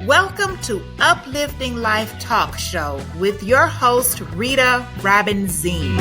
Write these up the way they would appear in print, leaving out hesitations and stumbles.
Welcome to Uplifting Life Talk Show with your host, Rita Robinzine.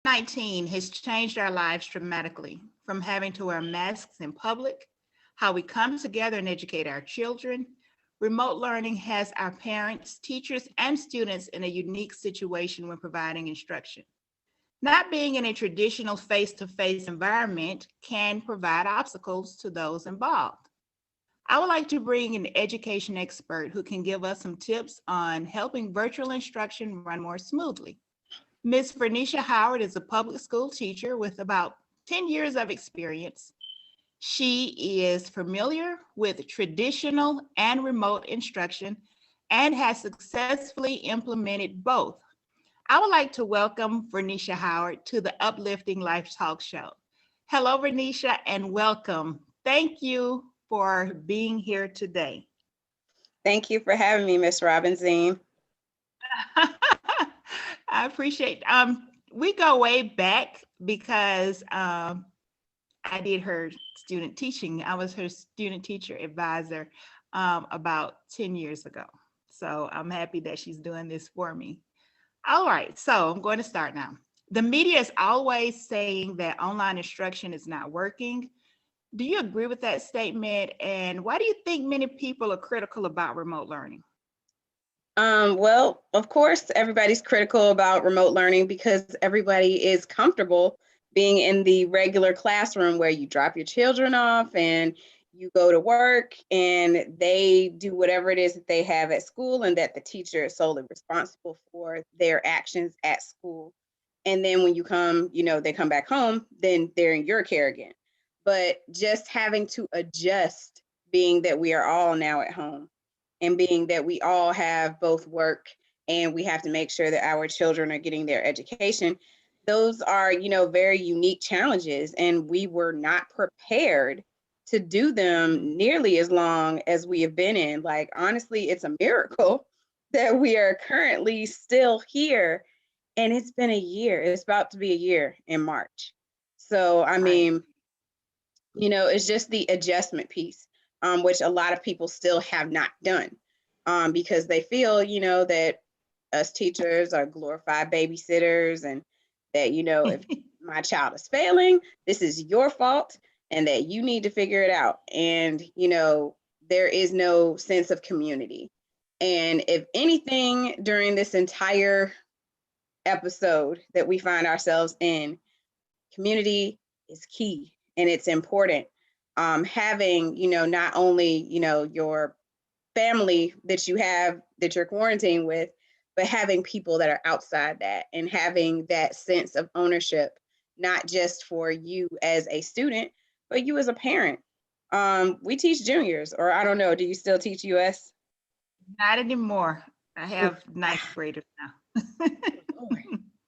COVID-19 has changed our lives dramatically, from having to wear masks in public, how we come together and educate our children. Remote learning has our parents, teachers, and students in a unique situation when providing instruction. Not being in a traditional face-to-face environment can provide obstacles to those involved. I would like to bring an education expert who can give us some tips on helping virtual instruction run more smoothly. Ms. Vernisha Howard is a public school teacher with about 10 years of experience. She is familiar with traditional and remote instruction and has successfully implemented both. I would like to welcome Vernisha Howard to the Uplifting Life Talk Show. Hello, Vernisha, and welcome. Thank you for being here today. Thank you for having me, Ms. Robinzine. I appreciate we go way back because I did her student teaching. I was her student teacher advisor about 10 years ago. So I'm happy that she's doing this for me. All right, so I'm going to start now. The media is always saying that online instruction is not working. Do you agree with that statement? And why do you think many people are critical about remote learning? Well, of course, everybody's critical about remote learning because everybody is comfortable being in the regular classroom where you drop your children off and you go to work and they do whatever it is that they have at school and that the teacher is solely responsible for their actions at school. And then when you come, they come back home, then they're in your care again. But just having to adjust, being that we are all now at home, and being that we all have both work and we have to make sure that our children are getting their education, those are, very unique challenges. And we were not prepared to do them nearly as long as we have been in. Like, honestly, it's a miracle that we are currently still here. And it's been a year. It's about to be a year in March. So, I mean, It's just the adjustment piece, which a lot of people still have not done, because they feel, that us teachers are glorified babysitters, and that, if my child is failing, this is your fault and that you need to figure it out. And, there is no sense of community. And if anything, during this entire episode that we find ourselves in, community is key and it's important. Having, not only, your family that you have that you're quarantined with, but having people that are outside that and having that sense of ownership, not just for you as a student, but you as a parent. We teach juniors, or I don't know, do you still teach US? Not anymore. I have ninth graders now. Lord,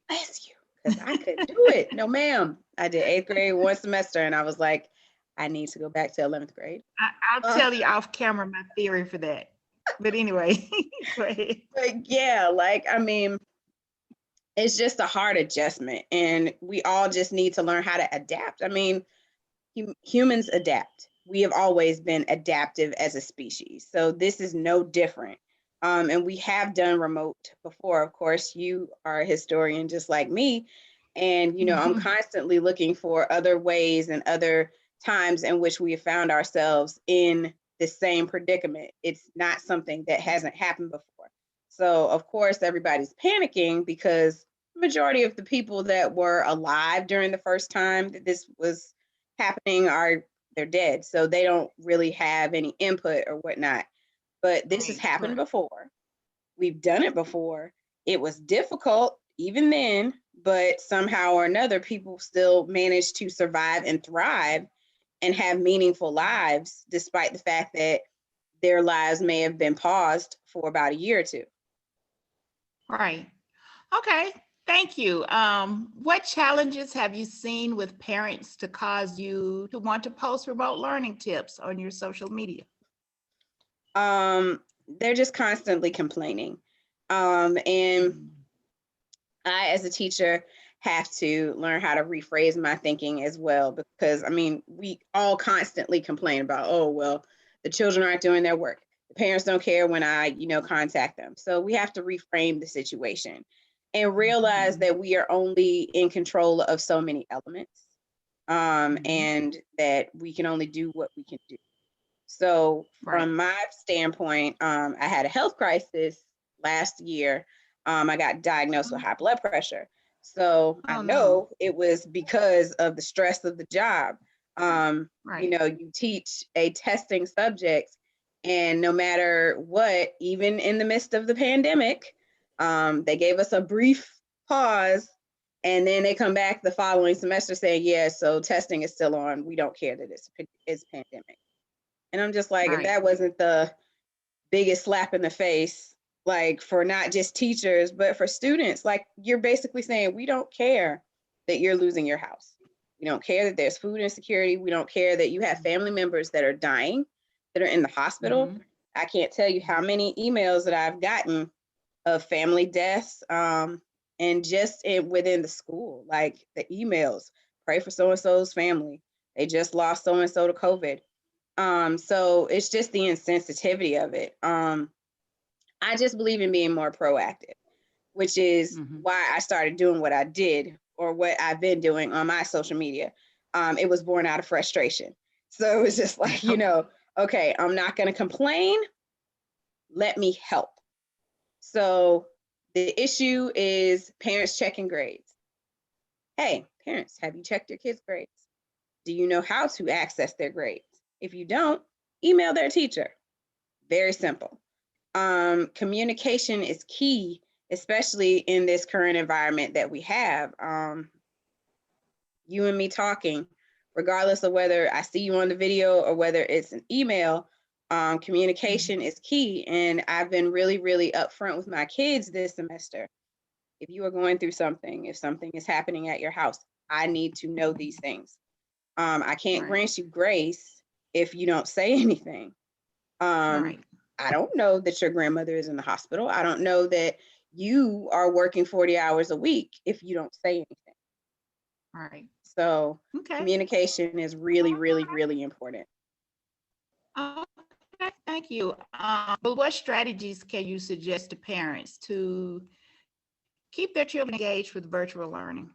bless you, because I couldn't do it. No, ma'am. I did 8th grade one semester and I was like, I need to go back to 11th grade. I'll tell you off camera my theory for that. But anyway, go ahead. But yeah, it's just a hard adjustment, and we all just need to learn how to adapt. Humans adapt. We have always been adaptive as a species, so this is no different. And we have done remote before. Of course, you are a historian just like me, and I'm constantly looking for other ways and other times in which we have found ourselves in the same predicament. It's not something that hasn't happened before. So of course, everybody's panicking because the majority of the people that were alive during the first time that this was happening they're dead. So they don't really have any input or whatnot. But this has happened before. We've done it before. It was difficult even then, but somehow or another, people still managed to survive and thrive and have meaningful lives, despite the fact that their lives may have been paused for about a year or two. Right. Okay. Thank you. What challenges have you seen with parents to cause you to want to post remote learning tips on your social media? They're just constantly complaining. And I, as a teacher, have to learn how to rephrase my thinking as well, because we all constantly complain about, oh, well, the children aren't doing their work. The parents don't care when I, contact them. So we have to reframe the situation and realize that we are only in control of so many elements, and that we can only do what we can do. So from my standpoint, I had a health crisis last year. I got diagnosed with high blood pressure. So I know it was because of the stress of the job. You teach a testing subject, and no matter what, even in the midst of the pandemic, they gave us a brief pause, and then they come back the following semester saying, yeah, so testing is still on. We don't care that it's pandemic. And I'm just like, if that wasn't the biggest slap in the face, like for not just teachers, but for students, like you're basically saying, we don't care that you're losing your house. We don't care that there's food insecurity. We don't care that you have family members that are dying, that are in the hospital. I can't tell you how many emails that I've gotten of family deaths, and just within the school, like the emails, pray for so-and-so's family. They just lost so-and-so to COVID. So it's just the insensitivity of it. I just believe in being more proactive, which is why I started doing what I did, or what I've been doing on my social media. It was born out of frustration. So it was just like, okay, I'm not going to complain. Let me help. So the issue is parents checking grades. Hey, parents, have you checked your kids' grades? Do you know how to access their grades? If you don't, email their teacher. Very simple. Communication is key, especially in this current environment that we have. You and me talking, regardless of whether I see you on the video or whether it's an email, communication is key. And I've been really, really upfront with my kids this semester. If you are going through something, if something is happening at your house, I need to know these things. I can't grant you grace if you don't say anything. I don't know that your grandmother is in the hospital. I don't know that you are working 40 hours a week if you don't say anything. So Okay. communication is really, really, really important. Okay, thank you. But what strategies can you suggest to parents to keep their children engaged with virtual learning?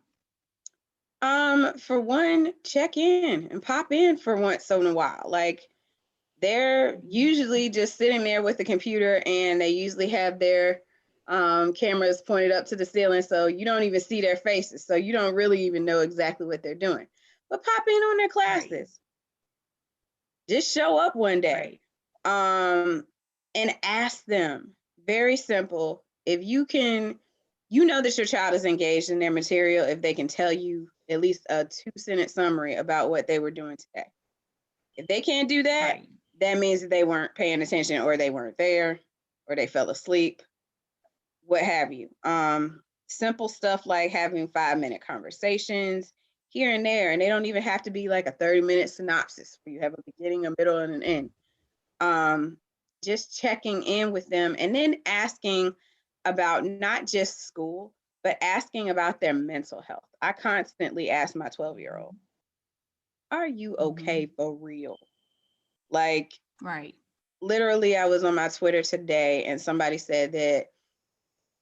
For one, check in and pop in for once in a while. Like, they're usually just sitting there with the computer, and they usually have their cameras pointed up to the ceiling, so you don't even see their faces. So you don't really even know exactly what they're doing. But pop in on their classes. Just show up one day, and ask them. Very simple. If you can, you know that your child is engaged in their material if they can tell you at least a 2-sentence summary about what they were doing today. If they can't do that, Right. that means that they weren't paying attention, or they weren't there, or they fell asleep, what have you. Simple stuff like having 5-minute conversations here and there, and they don't even have to be like a 30-minute synopsis where you have a beginning, a middle, and an end. Just checking in with them, and then asking about not just school, but asking about their mental health. I constantly ask my 12-year-old, are you okay for real? Like, Right. literally, I was on my Twitter today, and somebody said that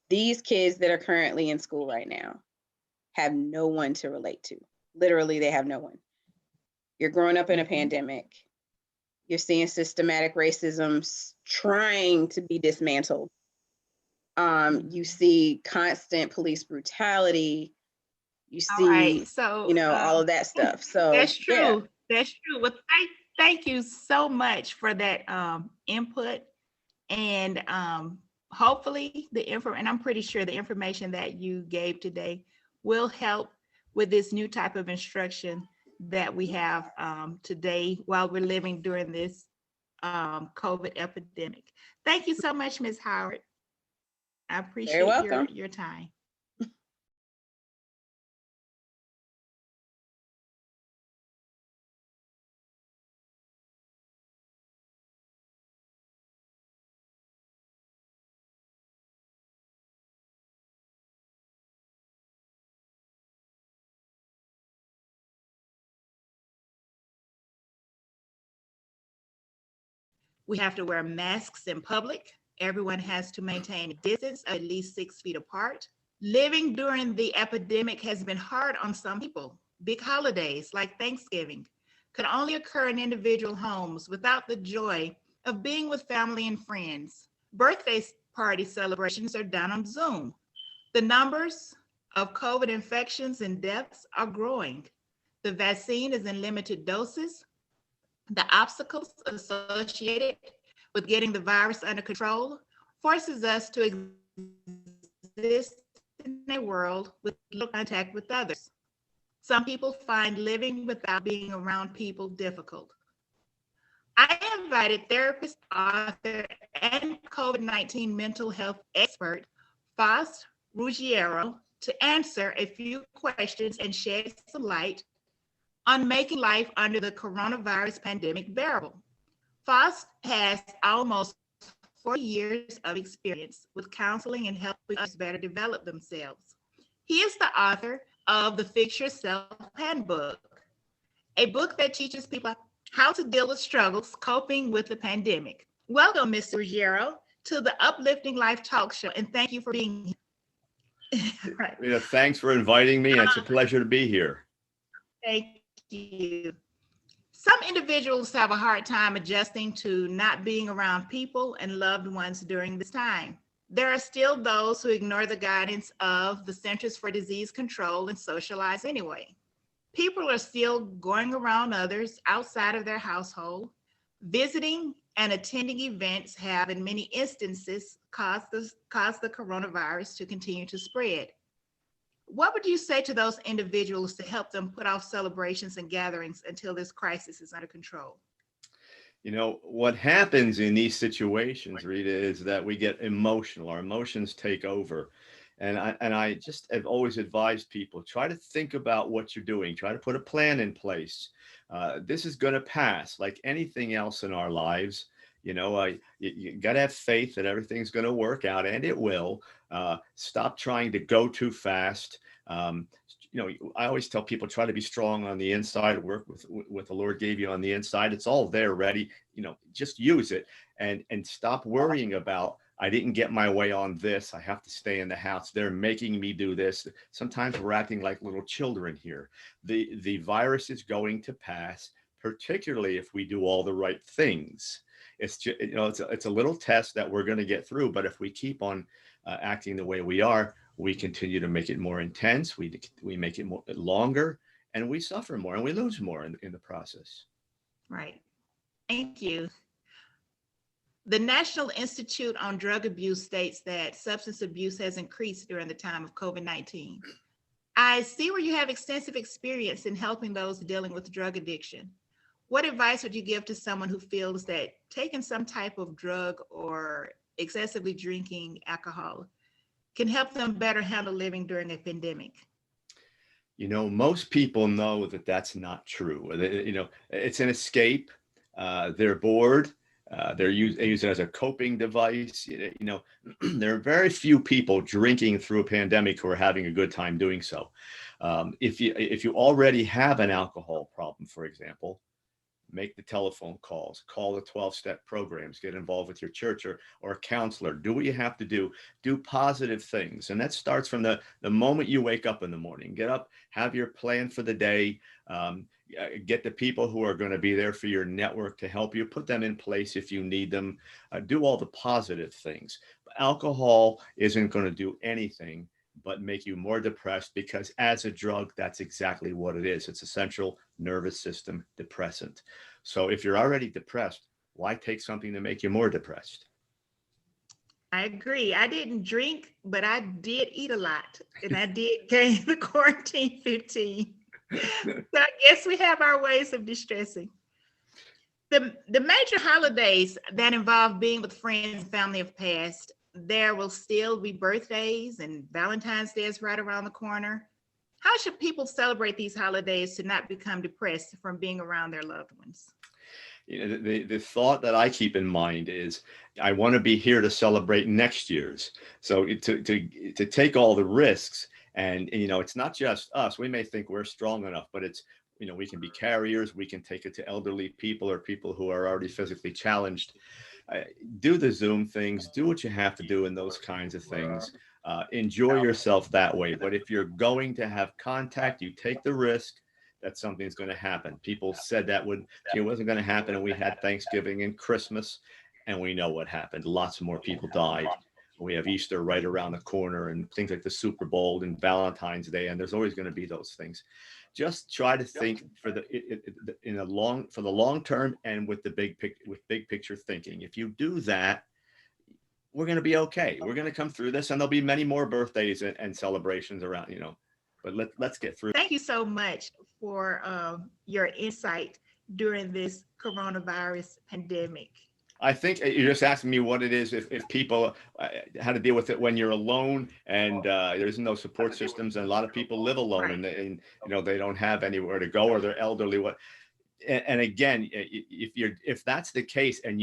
these kids that are currently in school right now have no one to relate to. Literally, they have no one. You're growing up in a pandemic. You're seeing systematic racism trying to be dismantled. You see constant police brutality. You All right. see, So all of that stuff. So that's yeah, true. That's true. Well, thank you so much for that input. And hopefully and I'm pretty sure the information that you gave today will help with this new type of instruction that we have today while we're living during this COVID epidemic. Thank you so much, Ms. Howard. I very appreciate welcome. your time. We have to wear masks in public. Everyone has to maintain a distance of at least 6 feet apart. Living during the epidemic has been hard on some people. Big holidays like Thanksgiving could only occur in individual homes without the joy of being with family and friends. Birthday party celebrations are done on Zoom. The numbers of COVID infections and deaths are growing. The vaccine is in limited doses. The obstacles associated with getting the virus under control forces us to exist in a world with little contact with others. Some people find living without being around people difficult. I invited therapist, author, and COVID-19 mental health expert, Faust Ruggiero, to answer a few questions and shed some light on making life under the coronavirus pandemic bearable. Faust has almost 40 years of experience with counseling and helping us better develop themselves. He is the author of the Fix Yourself Handbook, a book that teaches people how to deal with struggles coping with the pandemic. Welcome, Mr. Ruggiero, to the Uplifting Life Talk Show, and thank you for being here. Right. Thanks for inviting me. It's a pleasure to be here. Thank you. Some individuals have a hard time adjusting to not being around people and loved ones during this time. There are still those who ignore the guidance of the Centers for Disease Control and socialize anyway. People are still going around others outside of their household. Visiting and attending events have, in many instances, caused the coronavirus to continue to spread. What would you say to those individuals to help them put off celebrations and gatherings until this crisis is under control? What happens in these situations, Rita, is that we get emotional. Our emotions take over. And I just have always advised people, try to think about what you're doing. Try to put a plan in place. This is going to pass like anything else in our lives. You got to have faith that everything's going to work out, and it will. Stop trying to go too fast. I always tell people, try to be strong on the inside, work with what the Lord gave you on the inside. It's all there ready, just use it, and stop worrying about, I didn't get my way on this, I have to stay in the house, they're making me do this. Sometimes we're acting like little children here. The virus is going to pass, particularly if we do all the right things. It's just, it's a little test that we're going to get through, but if we keep on acting the way we are, we continue to make it more intense, we make it more longer, and we suffer more and we lose more in the process. Right. Thank you. The National Institute on Drug Abuse states that substance abuse has increased during the time of COVID-19. I see where you have extensive experience in helping those dealing with drug addiction. What advice would you give to someone who feels that taking some type of drug or excessively drinking alcohol can help them better handle living during a pandemic? Most people know that that's not true. It's an escape. They're bored. They use it as a coping device. There are very few people drinking through a pandemic who are having a good time doing so. If you already have an alcohol problem, for example, make the telephone calls, call the 12-step programs, get involved with your church or a counselor, do what you have to do positive things. And that starts from the moment you wake up in the morning. Get up, have your plan for the day, get the people who are going to be there for your network to help you, put them in place if you need them, do all the positive things. Alcohol isn't going to do anything but make you more depressed, because as a drug, that's exactly what it is. It's a central nervous system depressant. So if you're already depressed, why take something to make you more depressed? I agree. I didn't drink, but I did eat a lot, and I did gain the quarantine 15. So I guess we have our ways of distressing. The major holidays that involve being with friends and family have passed. There will still be birthdays, and Valentine's Day is right around the corner. How should people celebrate these holidays to not become depressed from being around their loved ones? The thought that I keep in mind is, I want to be here to celebrate next year's. So to take all the risks, and it's not just us. We may think we're strong enough, but it's, we can be carriers. We can take it to elderly people or people who are already physically challenged. Do the Zoom things, do what you have to do in those kinds of things. Enjoy yourself that way. But if you're going to have contact, you take the risk that something's going to happen. People said that it wasn't going to happen, and we had Thanksgiving and Christmas, and we know what happened. Lots more people died. We have Easter right around the corner, and things like the Super Bowl and Valentine's Day, and there's always going to be those things. Just try to think for the long term, and with big picture thinking. If you do that, we're going to be okay. We're going to come through this, and there'll be many more birthdays and celebrations around. But let's get through. Thank you so much for your insight during this coronavirus pandemic. I think you're just asking me what it is, if people, how to deal with it when you're alone and there's no support systems, and a lot of people live alone, right. and they don't have anywhere to go, or they're elderly. And again, if that's the case, and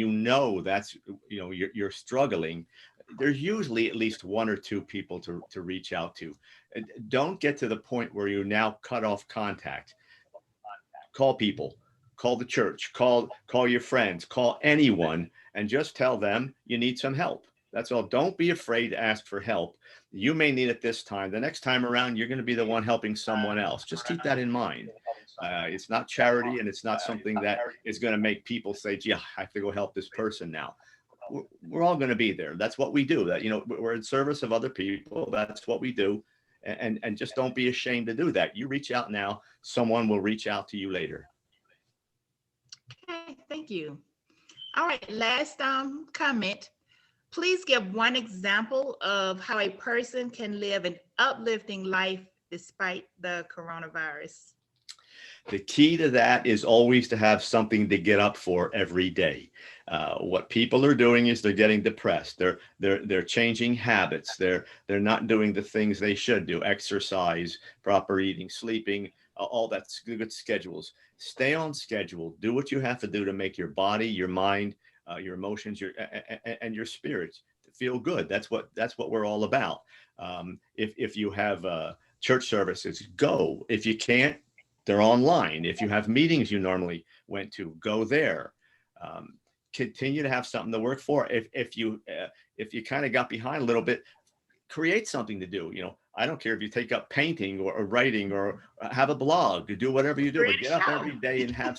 that's you're struggling, there's usually at least one or two people to reach out to. Don't get to the point where you now cut off contact. Call people. Call the church, call your friends, call anyone, and just tell them you need some help. That's all. Don't be afraid to ask for help. You may need it this time. The next time around, you're going to be the one helping someone else. Just keep that in mind. It's not charity, and it's not something that is going to make people say, gee, I have to go help this person now. We're all going to be there. That's what we do. We're in service of other people. That's what we do. And just don't be ashamed to do that. You reach out now, someone will reach out to you later. Okay, thank you. All right, last comment. Please give one example of how a person can live an uplifting life despite the coronavirus. The key to that is always to have something to get up for every day. What people are doing is they're getting depressed. They're changing habits. They're not doing the things they should do: exercise, proper eating, sleeping, all that's good schedules. Stay on schedule. Do what you have to do to make your body, your mind, your emotions, and your spirit feel good. That's what we're all about. If you have church services, go. If you can't, they're online. If you have meetings you normally went to, go there. Continue to have something to work for. If you kind of got behind a little bit, create something to do. I don't care if you take up painting or writing or have a blog, do whatever you do, but get up every day and have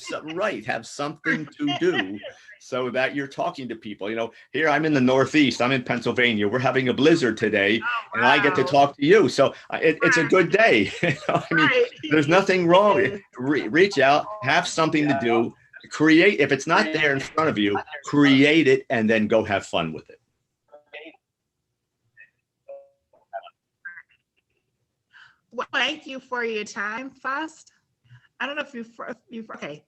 something to do so that you're talking to people. Here I'm in the Northeast, I'm in Pennsylvania. We're having a blizzard today and I get to talk to you. So it's a good day. I mean, there's nothing wrong. Reach out, have something to do, create. If it's not there in front of you, create it and then go have fun with it. Well, thank you for your time, Faust. I don't know if you okay.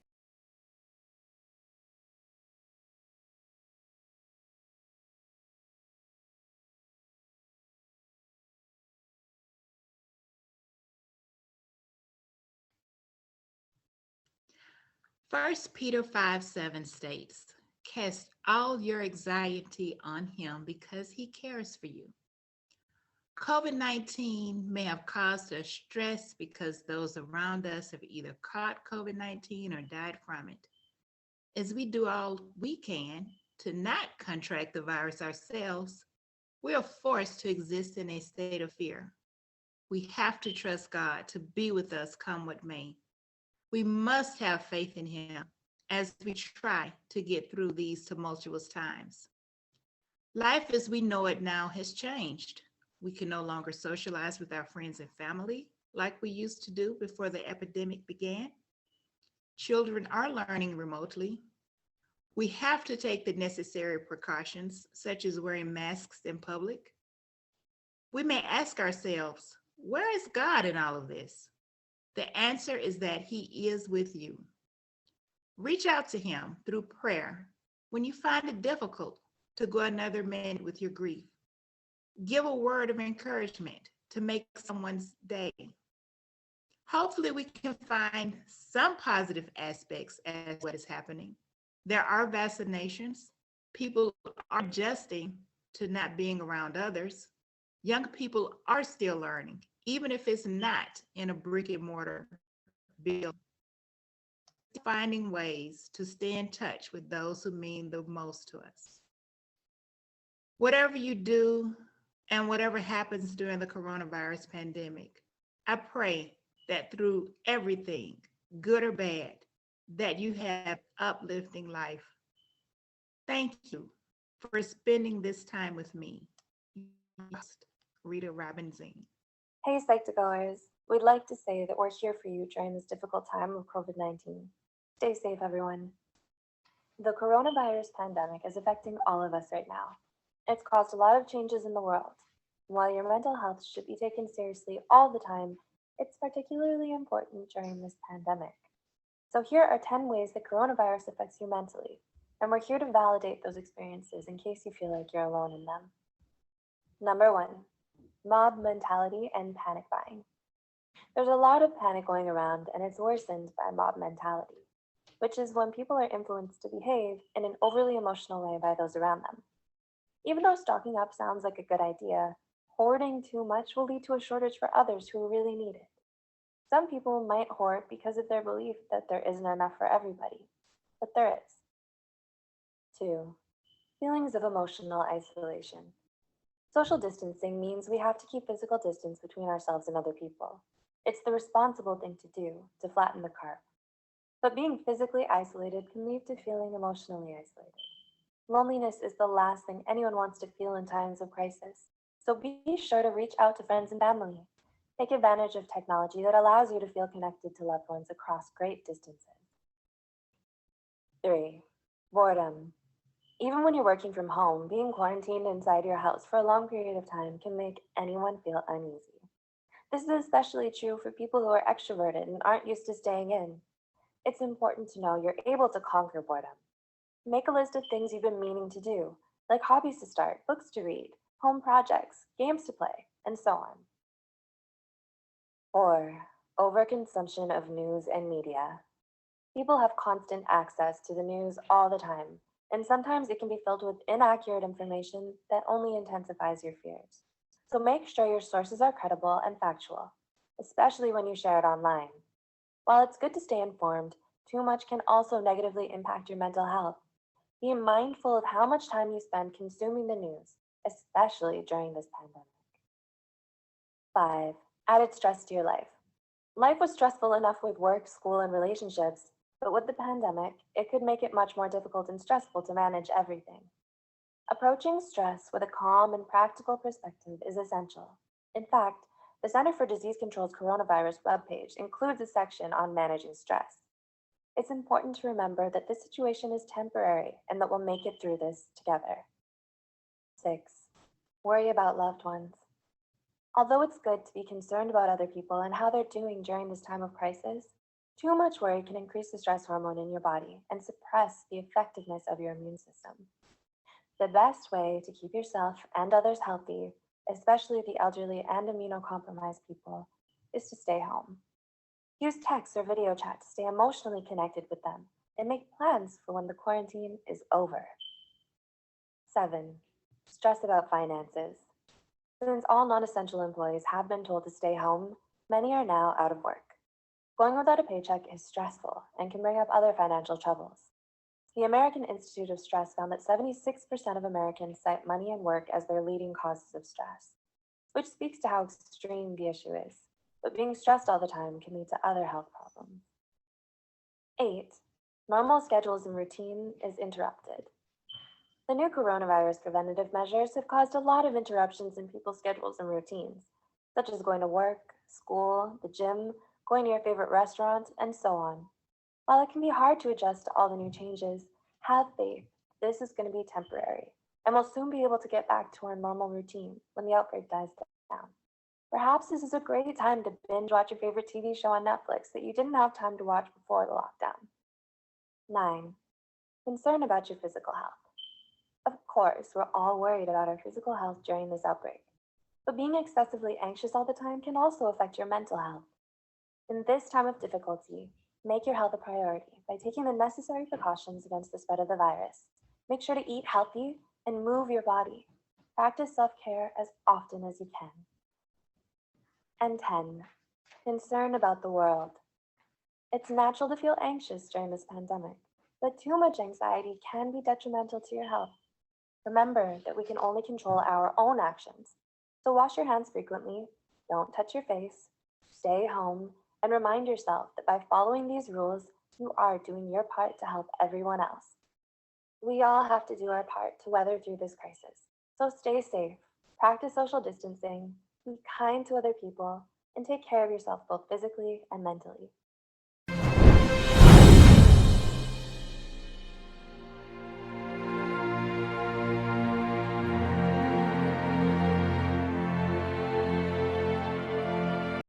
First Peter 5:7 states, cast all your anxiety on him because he cares for you. COVID-19 may have caused us stress because those around us have either caught COVID-19 or died from it. As we do all we can to not contract the virus ourselves, we are forced to exist in a state of fear. We have to trust God to be with us come what may. We must have faith in him as we try to get through these tumultuous times. Life as we know it now has changed. We can no longer socialize with our friends and family like we used to do before the epidemic began. Children are learning remotely. We have to take the necessary precautions, such as wearing masks in public. We may ask ourselves, where is God in all of this? The answer is that he is with you. Reach out to him through prayer when you find it difficult to go another minute with your grief. Give a word of encouragement to make someone's day. Hopefully we can find some positive aspects as what is happening. There are vaccinations. People are adjusting to not being around others. Young people are still learning, even if it's not in a brick and mortar building. Finding ways to stay in touch with those who mean the most to us. Whatever you do and whatever happens during the coronavirus pandemic, I pray that through everything, good or bad, that you have uplifting life. Thank you for spending this time with me. Rita Robinson. Hey, Psych2Goers. We'd like to say that we're here for you during this difficult time of COVID-19. Stay safe, everyone. The coronavirus pandemic is affecting all of us right now. It's caused a lot of changes in the world. While your mental health should be taken seriously all the time, it's particularly important during this pandemic. So here are 10 ways that coronavirus affects you mentally, and we're here to validate those experiences in case you feel like you're alone in them. Number 1, mob mentality and panic buying. There's a lot of panic going around, and it's worsened by mob mentality, which is when people are influenced to behave in an overly emotional way by those around them. Even though stocking up sounds like a good idea, hoarding too much will lead to a shortage for others who really need it. Some people might hoard because of their belief that there isn't enough for everybody, but there is. 2, feelings of emotional isolation. Social distancing means we have to keep physical distance between ourselves and other people. It's the responsible thing to do to flatten the curve. But being physically isolated can lead to feeling emotionally isolated. Loneliness is the last thing anyone wants to feel in times of crisis. So be sure to reach out to friends and family. Take advantage of technology that allows you to feel connected to loved ones across great distances. 3, boredom. Even when you're working from home, being quarantined inside your house for a long period of time can make anyone feel uneasy. This is especially true for people who are extroverted and aren't used to staying in. It's important to know you're able to conquer boredom. Make a list of things you've been meaning to do, like hobbies to start, books to read, home projects, games to play, and so on. 4, overconsumption of news and media. People have constant access to the news all the time, and sometimes it can be filled with inaccurate information that only intensifies your fears. So make sure your sources are credible and factual. especially when you share it online. While it's good to stay informed, too much can also negatively impact your mental health. Be mindful of how much time you spend consuming the news, especially during this pandemic. 5. Added stress to your life. Life was stressful enough with work, school, and relationships, but with the pandemic, it could make it much more difficult and stressful to manage everything. Approaching stress with a calm and practical perspective is essential. In fact, the Center for Disease Control's coronavirus webpage includes a section on managing stress. It's important to remember that this situation is temporary and that we'll make it through this together. 6. Worry about loved ones. Although it's good to be concerned about other people and how they're doing during this time of crisis, too much worry can increase the stress hormone in your body and suppress the effectiveness of your immune system. The best way to keep yourself and others healthy, especially the elderly and immunocompromised people, is to stay home. Use text or video chat to stay emotionally connected with them and make plans for when the quarantine is over. 7. Stress about finances. Since all non-essential employees have been told to stay home, many are now out of work. Going without a paycheck is stressful and can bring up other financial troubles. The American Institute of Stress found that 76% of Americans cite money and work as their leading causes of stress, which speaks to how extreme the issue is. But being stressed all the time can lead to other health problems. 8. Normal schedules and routine is interrupted. The new coronavirus preventative measures have caused a lot of interruptions in people's schedules and routines, such as going to work, school, the gym, going to your favorite restaurant, and so on. While it can be hard to adjust to all the new changes, have faith. This is going to be temporary, and we'll soon be able to get back to our normal routine when the outbreak dies down. Perhaps this is a great time to binge watch your favorite TV show on Netflix that you didn't have time to watch before the lockdown. 9. Concern about your physical health. Of course, we're all worried about our physical health during this outbreak, but being excessively anxious all the time can also affect your mental health. In this time of difficulty, make your health a priority by taking the necessary precautions against the spread of the virus. Make sure to eat healthy and move your body. Practice self-care as often as you can. And 10. Concern about the world. It's natural to feel anxious during this pandemic, but too much anxiety can be detrimental to your health. Remember that we can only control our own actions. So wash your hands frequently, don't touch your face, stay home, and remind yourself that by following these rules, you are doing your part to help everyone else. We all have to do our part to weather through this crisis. So stay safe, practice social distancing, be kind to other people, and take care of yourself both physically and mentally.